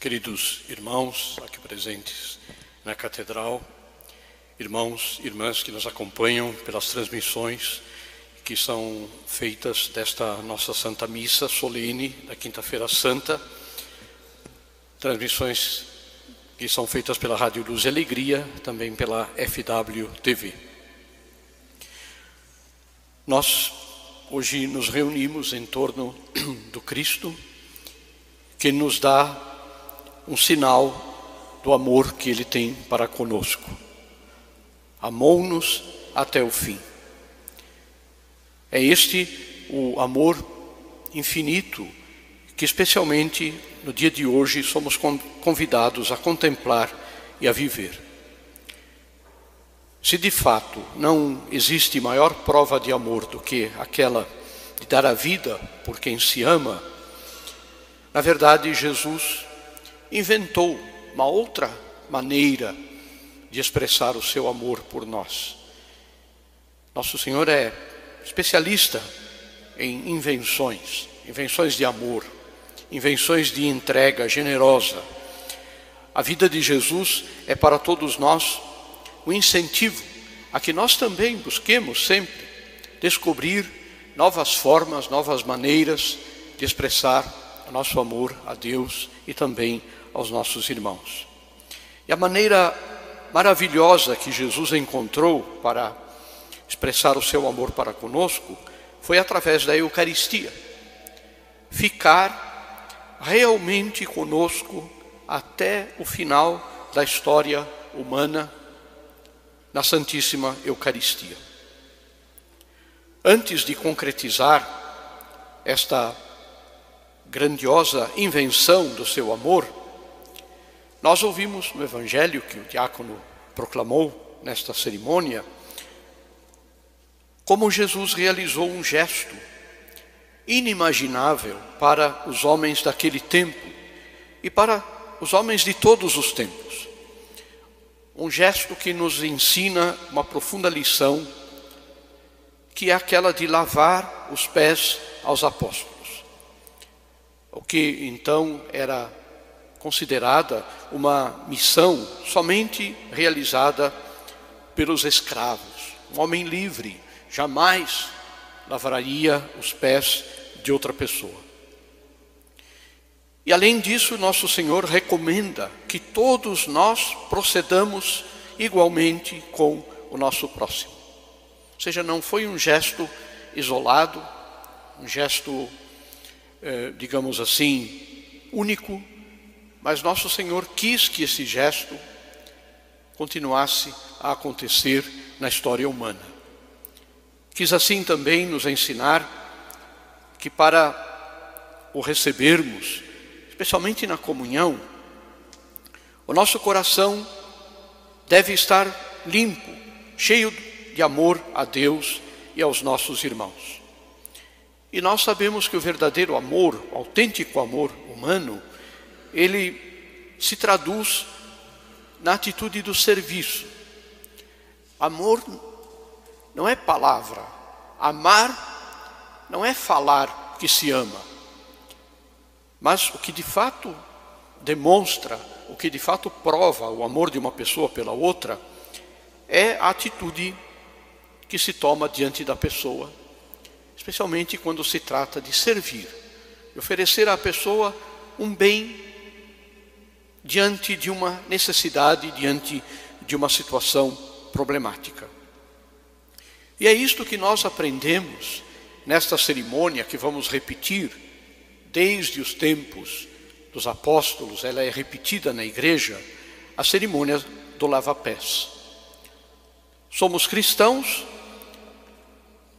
Queridos irmãos aqui presentes na Catedral, irmãos e irmãs que nos acompanham pelas transmissões que são feitas desta nossa Santa Missa solene da Quinta-feira Santa, transmissões que são feitas pela Rádio Luz e Alegria, também pela FW TV. Nós hoje nos reunimos em torno do Cristo, que nos dá um sinal do amor que Ele tem para conosco. Amou-nos até o fim. É este o amor infinito que especialmente no dia de hoje somos convidados a contemplar e a viver. Se de fato não existe maior prova de amor do que aquela de dar a vida por quem se ama, na verdade Jesus inventou uma outra maneira de expressar o seu amor por nós. Nosso Senhor é especialista em invenções de amor, invenções de entrega generosa. A vida de Jesus é para todos nós um incentivo a que nós também busquemos sempre descobrir novas formas, novas maneiras de expressar o nosso amor a Deus e também aos nossos irmãos. E a maneira maravilhosa que Jesus encontrou para expressar o seu amor para conosco foi através da Eucaristia. Ficar realmente conosco até o final da história humana na Santíssima Eucaristia. Antes de concretizar esta grandiosa invenção do seu amor, nós ouvimos no Evangelho que o diácono proclamou nesta cerimônia, como Jesus realizou um gesto inimaginável para os homens daquele tempo e para os homens de todos os tempos. Um gesto que nos ensina uma profunda lição, que é aquela de lavar os pés aos apóstolos. O que então era considerada uma missão somente realizada pelos escravos. Um homem livre jamais lavaria os pés de outra pessoa. E além disso, nosso Senhor recomenda que todos nós procedamos igualmente com o nosso próximo. Ou seja, não foi um gesto isolado, um gesto, digamos assim, único, mas nosso Senhor quis que esse gesto continuasse a acontecer na história humana. Quis assim também nos ensinar que para o recebermos, especialmente na comunhão, o nosso coração deve estar limpo, cheio de amor a Deus e aos nossos irmãos. E nós sabemos que o verdadeiro amor, o autêntico amor humano, ele se traduz na atitude do serviço. Amor não é palavra. Amar não é falar que se ama. Mas o que de fato demonstra, o que de fato prova o amor de uma pessoa pela outra, é a atitude que se toma diante da pessoa, especialmente quando se trata de servir, de oferecer à pessoa um bem diante de uma necessidade, diante de uma situação problemática. E é isto que nós aprendemos nesta cerimônia que vamos repetir desde os tempos dos apóstolos. Ela é repetida na igreja, a cerimônia do lava-pés. Somos cristãos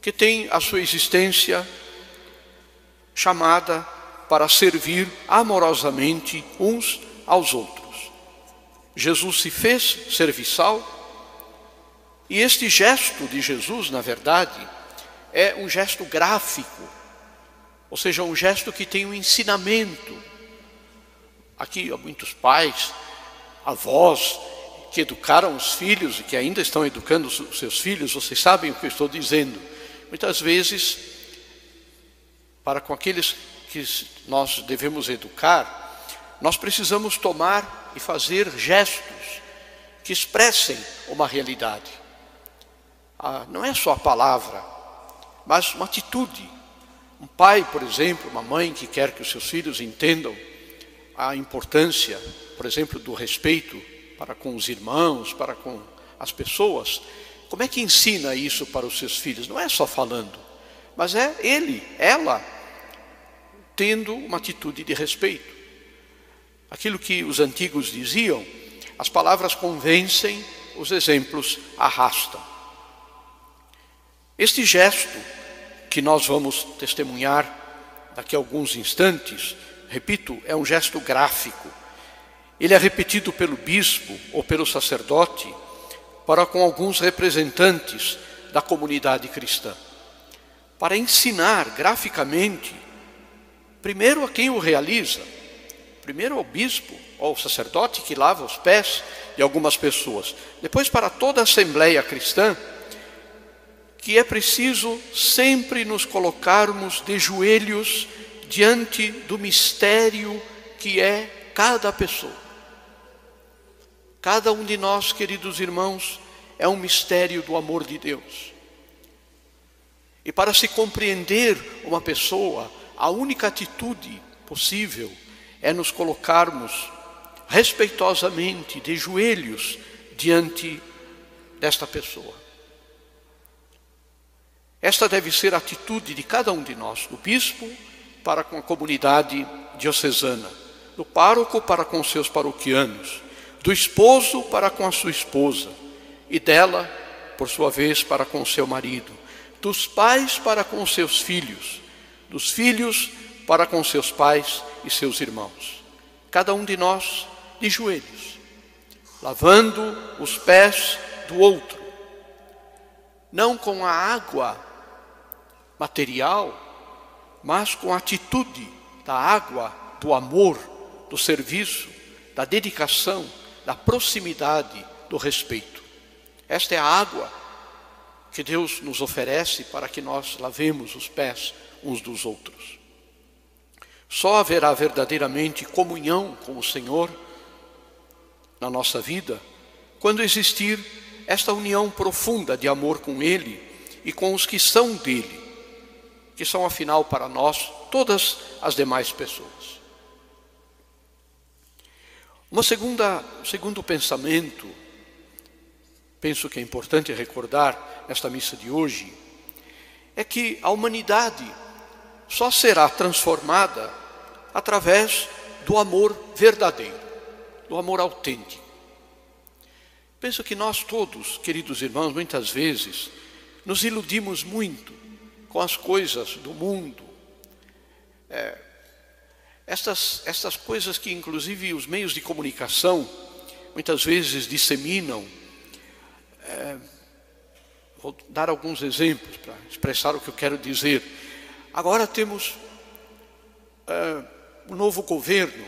que têm a sua existência chamada para servir amorosamente uns aos outros. Jesus se fez serviçal e este gesto de Jesus, na verdade, é um gesto gráfico, ou seja, um gesto que tem um ensinamento. Aqui há muitos pais, avós, que educaram os filhos e que ainda estão educando os seus filhos, vocês sabem o que eu estou dizendo. Muitas vezes, para com aqueles que nós devemos educar, nós precisamos tomar e fazer gestos que expressem uma realidade. Não é só a palavra, mas uma atitude. Um pai, por exemplo, uma mãe que quer que os seus filhos entendam a importância, por exemplo, do respeito para com os irmãos, para com as pessoas. Como é que ensina isso para os seus filhos? Não é só falando, mas é ele, ela, tendo uma atitude de respeito. Aquilo que os antigos diziam, as palavras convencem, os exemplos arrastam. Este gesto que nós vamos testemunhar daqui a alguns instantes, repito, é um gesto gráfico. Ele é repetido pelo bispo ou pelo sacerdote para com alguns representantes da comunidade cristã, para ensinar graficamente, primeiro a quem o realiza, primeiro ao bispo ou ao sacerdote que lava os pés de algumas pessoas, depois para toda a assembleia cristã, que é preciso sempre nos colocarmos de joelhos diante do mistério que é cada pessoa. Cada um de nós, queridos irmãos, é um mistério do amor de Deus. E para se compreender uma pessoa, a única atitude possível é nos colocarmos respeitosamente de joelhos diante desta pessoa. Esta deve ser a atitude de cada um de nós, do bispo para com a comunidade diocesana, do pároco para com seus paroquianos, do esposo para com a sua esposa, e dela, por sua vez, para com seu marido, dos pais para com seus filhos, dos filhos para com seus pais e seus irmãos. Cada um de nós de joelhos, lavando os pés do outro, não com a água material, mas com a atitude da água, do amor, do serviço, da dedicação, da proximidade, do respeito. Esta é a água que Deus nos oferece para que nós lavemos os pés uns dos outros. Só haverá verdadeiramente comunhão com o Senhor na nossa vida quando existir esta união profunda de amor com Ele e com os que são dele, que são afinal para nós todas as demais pessoas. Segundo pensamento, penso que é importante recordar nesta missa de hoje, é que a humanidade só será transformada através do amor verdadeiro, do amor autêntico. Penso que nós todos, queridos irmãos, muitas vezes nos iludimos muito com as coisas do mundo, estas coisas que inclusive os meios de comunicação muitas vezes disseminam. Vou dar alguns exemplos para expressar o que eu quero dizer. Agora temos um novo governo,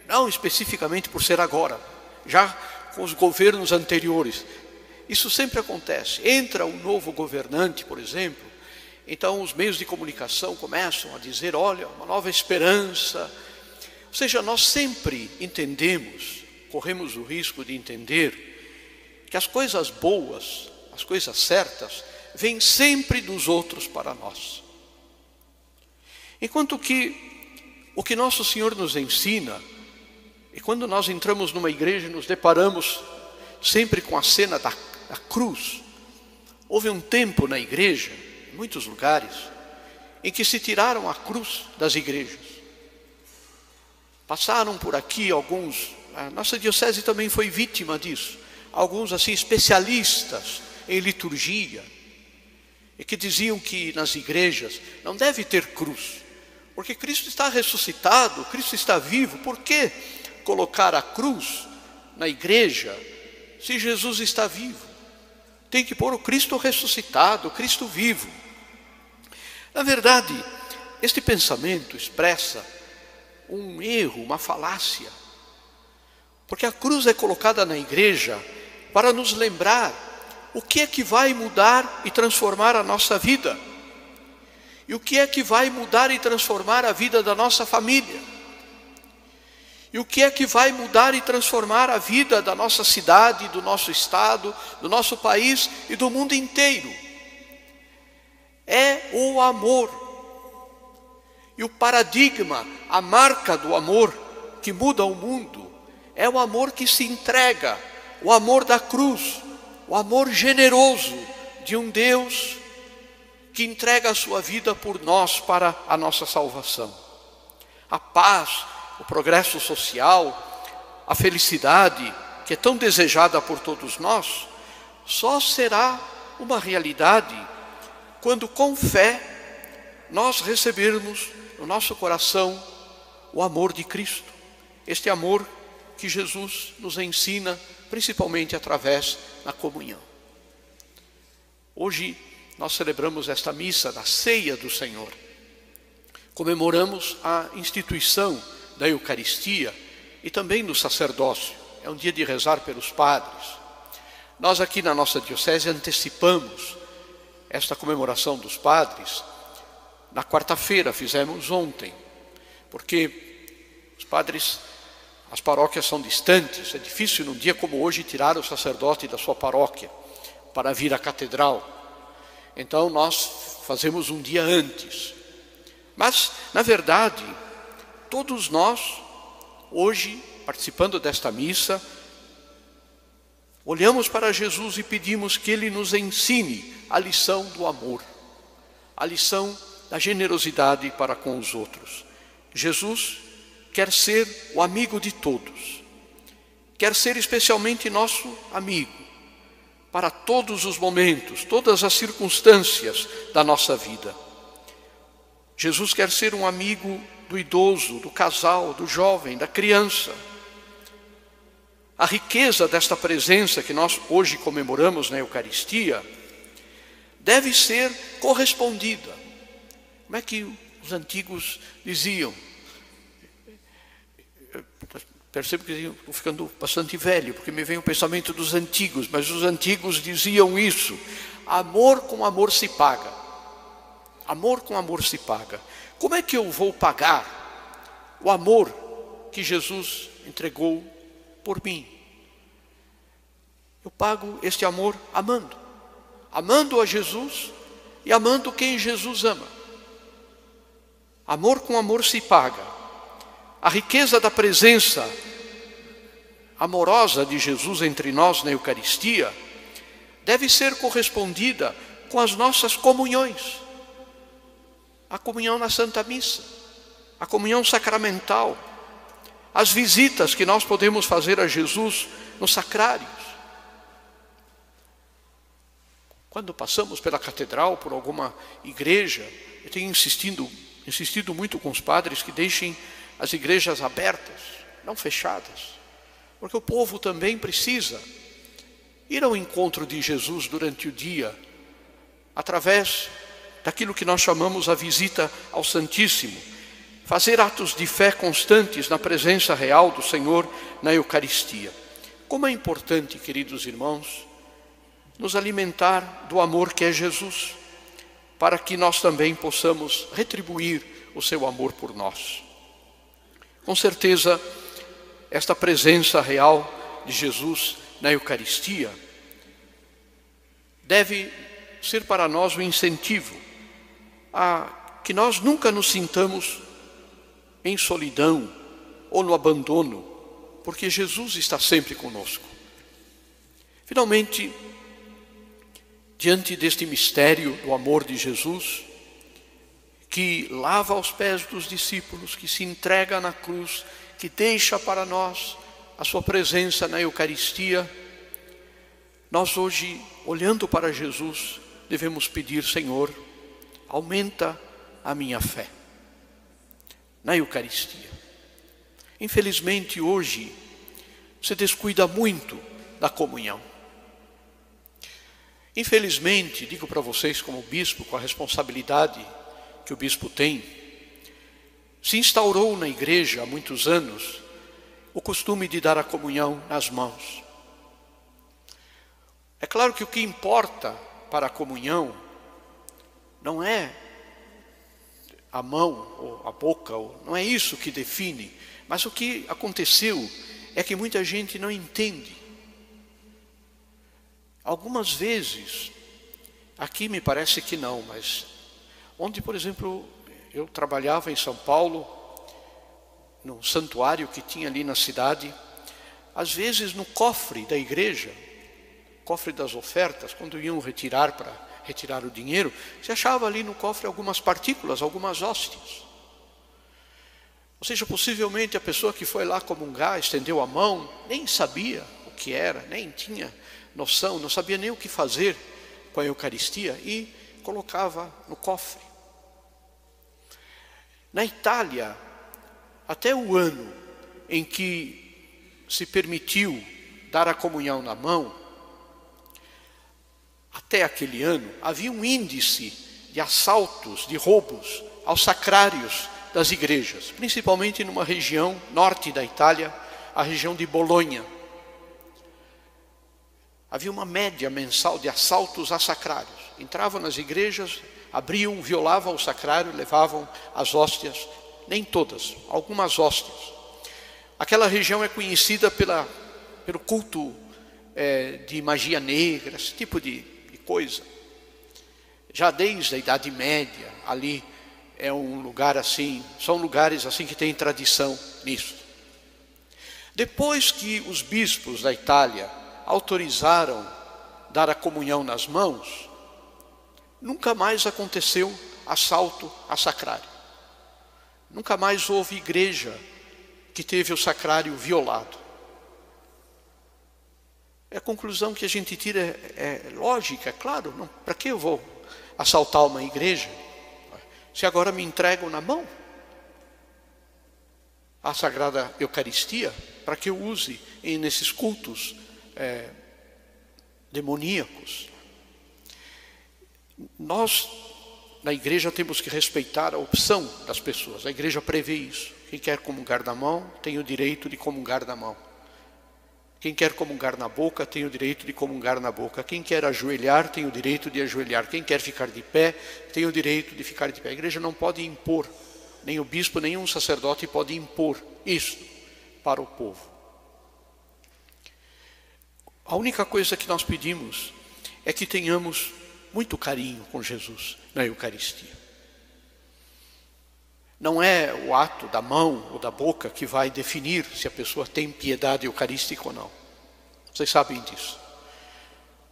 não especificamente por ser agora, já com os governos anteriores. Isso sempre acontece. Entra um novo governante, por exemplo, então os meios de comunicação começam a dizer, olha, uma nova esperança. Ou seja, nós sempre entendemos, corremos o risco de entender que as coisas boas, as coisas certas, vêm sempre dos outros para nós. Enquanto que o que nosso Senhor nos ensina, e quando nós entramos numa igreja nos deparamos sempre com a cena da cruz. Houve um tempo na igreja, em muitos lugares, em que se tiraram a cruz das igrejas. Passaram por aqui alguns, a nossa diocese também foi vítima disso, alguns assim especialistas em liturgia, e que diziam que nas igrejas não deve ter cruz, porque Cristo está ressuscitado, Cristo está vivo. Por que colocar a cruz na igreja se Jesus está vivo? Tem que pôr o Cristo ressuscitado, o Cristo vivo. Na verdade, este pensamento expressa um erro, uma falácia, porque a cruz é colocada na igreja para nos lembrar o que é que vai mudar e transformar a nossa vida, e o que é que vai mudar e transformar a vida da nossa família, E o que é que vai mudar e transformar a vida da nossa cidade, do nosso estado, do nosso país e do mundo inteiro? É o amor. E o paradigma, a marca do amor que muda o mundo, é o amor que se entrega, o amor da cruz, o amor generoso de um Deus que entrega a sua vida por nós para a nossa salvação. A paz, o progresso social, a felicidade que é tão desejada por todos nós, só será uma realidade quando com fé nós recebermos no nosso coração o amor de Cristo. Este amor que Jesus nos ensina, principalmente através da comunhão. Hoje nós celebramos esta missa da ceia do Senhor. Comemoramos a instituição da Eucaristia e também do sacerdócio. É um dia de rezar pelos padres. Nós aqui na nossa diocese antecipamos esta comemoração dos padres. Na quarta-feira fizemos ontem, porque os padres, as paróquias são distantes, é difícil num dia como hoje tirar o sacerdote da sua paróquia para vir à catedral. Então nós fazemos um dia antes. Mas, na verdade, todos nós, hoje, participando desta missa, olhamos para Jesus e pedimos que Ele nos ensine a lição do amor, a lição da generosidade para com os outros. Jesus quer ser o amigo de todos, quer ser especialmente nosso amigo, para todos os momentos, todas as circunstâncias da nossa vida. Jesus quer ser um amigo do idoso, do casal, do jovem, da criança. A riqueza desta presença que nós hoje comemoramos na Eucaristia deve ser correspondida. Como é que os antigos diziam? Percebo que estou ficando bastante velho, porque me vem o pensamento dos antigos, mas os antigos diziam isso: amor com amor se paga. Amor com amor se paga. Como é que eu vou pagar o amor que Jesus entregou por mim? Eu pago este amor amando. Amando a Jesus e amando quem Jesus ama. Amor com amor se paga. A riqueza da presença amorosa de Jesus entre nós na Eucaristia deve ser correspondida com as nossas comunhões. A comunhão na Santa Missa, a comunhão sacramental, as visitas que nós podemos fazer a Jesus nos sacrários. Quando passamos pela catedral, por alguma igreja, eu tenho insistido muito com os padres que deixem as igrejas abertas, não fechadas, porque o povo também precisa ir ao encontro de Jesus durante o dia, através daquilo que nós chamamos a visita ao Santíssimo, fazer atos de fé constantes na presença real do Senhor na Eucaristia. Como é importante, queridos irmãos, nos alimentar do amor que é Jesus, para que nós também possamos retribuir o seu amor por nós. Com certeza, esta presença real de Jesus na Eucaristia deve ser para nós um incentivo a que nós nunca nos sintamos em solidão ou no abandono, porque Jesus está sempre conosco. Finalmente, diante deste mistério do amor de Jesus, que lava os pés dos discípulos, que se entrega na cruz, que deixa para nós a sua presença na Eucaristia, nós hoje, olhando para Jesus, devemos pedir: Senhor, aumenta a minha fé na Eucaristia. Infelizmente hoje se descuida muito da comunhão. Infelizmente, digo para vocês como bispo, com a responsabilidade que o bispo tem, se instaurou na igreja há muitos anos o costume de dar a comunhão nas mãos. É claro que o que importa para a comunhão não é a mão ou a boca, não é isso que define, Mas o que aconteceu é que muita gente não entende. Algumas vezes, aqui me parece que não, mas onde, por exemplo, eu trabalhava em São Paulo, num santuário que tinha ali na cidade, às vezes no cofre da igreja, cofre das ofertas, quando iam retirar para retirar o dinheiro, se achava ali no cofre algumas partículas, algumas hóstias. Ou seja, possivelmente a pessoa que foi lá comungar, estendeu a mão, nem sabia o que era, nem tinha noção, não sabia nem o que fazer com a Eucaristia e colocava no cofre. Na Itália, até o ano em que se permitiu dar a comunhão na mão, até aquele ano, havia um índice de assaltos, de roubos aos sacrários das igrejas, principalmente numa região norte da Itália, a região de Bolonha. Havia uma média mensal de assaltos a sacrários. Entravam nas igrejas, abriam, violavam o sacrário, levavam as hóstias, nem todas, algumas hóstias. Aquela região é conhecida pelo culto de magia negra, esse tipo de coisa. Já desde a Idade Média, ali é um lugar assim, são lugares assim que têm tradição nisso. Depois que os bispos da Itália autorizaram dar a comunhão nas mãos, nunca mais aconteceu assalto a sacrário. Nunca mais houve igreja que teve o sacrário violado. A conclusão que a gente tira é lógica, é claro. Para que eu vou assaltar uma igreja se agora me entregam na mão a Sagrada Eucaristia, para que eu use nesses cultos demoníacos? Nós, na igreja, temos que respeitar a opção das pessoas. A igreja prevê isso. Quem quer comungar na mão, tem o direito de comungar na mão. Quem quer comungar na boca, tem o direito de comungar na boca. Quem quer ajoelhar, tem o direito de ajoelhar. Quem quer ficar de pé, tem o direito de ficar de pé. A igreja não pode impor, nem o bispo, nenhum sacerdote pode impor isso para o povo. A única coisa que nós pedimos é que tenhamos muito carinho com Jesus na Eucaristia. Não é o ato da mão ou da boca que vai definir se a pessoa tem piedade eucarística ou não. Vocês sabem disso.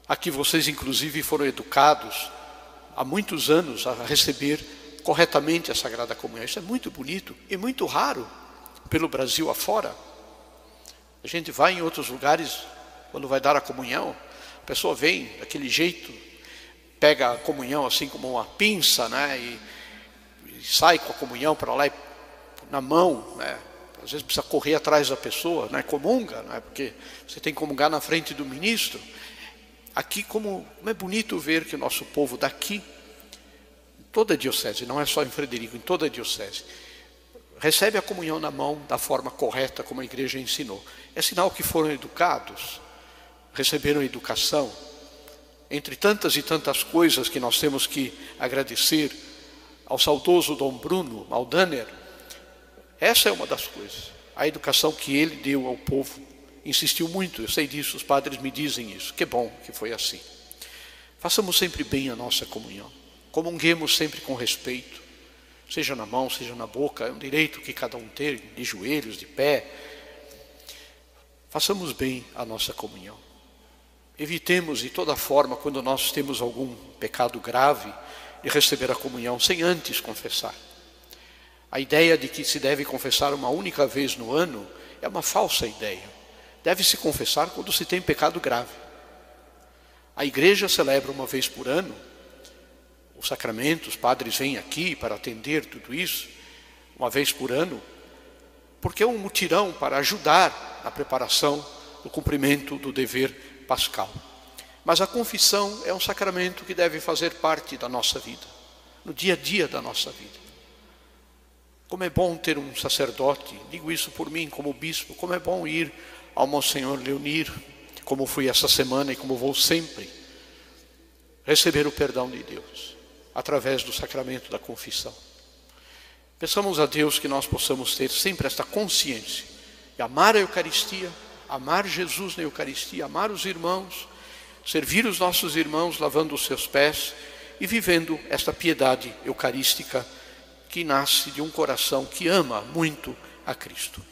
Aqui vocês inclusive foram educados há muitos anos a receber corretamente a Sagrada Comunhão. Isso é muito bonito e muito raro pelo Brasil afora. A gente vai em outros lugares, quando vai dar a comunhão, a pessoa vem daquele jeito, pega a comunhão assim como uma pinça, né, e sai com a comunhão para lá na mão, né? Às vezes precisa correr atrás da pessoa, né? Comunga, né? Porque você tem que comungar na frente do ministro. Aqui como é bonito ver que o nosso povo daqui, toda a diocese, não é só em Frederico, em toda a diocese, recebe a comunhão na mão da forma correta como a igreja ensinou. É sinal que foram educados, receberam educação. Entre tantas e tantas coisas que nós temos que agradecer ao saudoso Dom Bruno Maldaner, essa é uma das coisas. A educação que ele deu ao povo, insistiu muito, eu sei disso, os padres me dizem isso. Que bom que foi assim. Façamos sempre bem a nossa comunhão. Comunguemos sempre com respeito, seja na mão, seja na boca, é um direito que cada um tem, de joelhos, de pé. Façamos bem a nossa comunhão. Evitemos de toda forma, quando nós temos algum pecado grave, de receber a comunhão sem antes confessar. A ideia de que se deve confessar uma única vez no ano é uma falsa ideia. Deve-se confessar quando se tem pecado grave. A igreja celebra uma vez por ano o sacramento, os padres vêm aqui para atender tudo isso, uma vez por ano, porque é um mutirão para ajudar na preparação do cumprimento do dever pascal. Mas a confissão é um sacramento que deve fazer parte da nossa vida, no dia a dia da nossa vida. Como é bom ter um sacerdote, digo isso por mim como bispo, como é bom ir ao Monsenhor Leonir, como fui essa semana e como vou sempre, receber o perdão de Deus, através do sacramento da confissão. Peçamos a Deus que nós possamos ter sempre esta consciência de amar a Eucaristia, amar Jesus na Eucaristia, amar os irmãos, servir os nossos irmãos lavando os seus pés e vivendo esta piedade eucarística que nasce de um coração que ama muito a Cristo.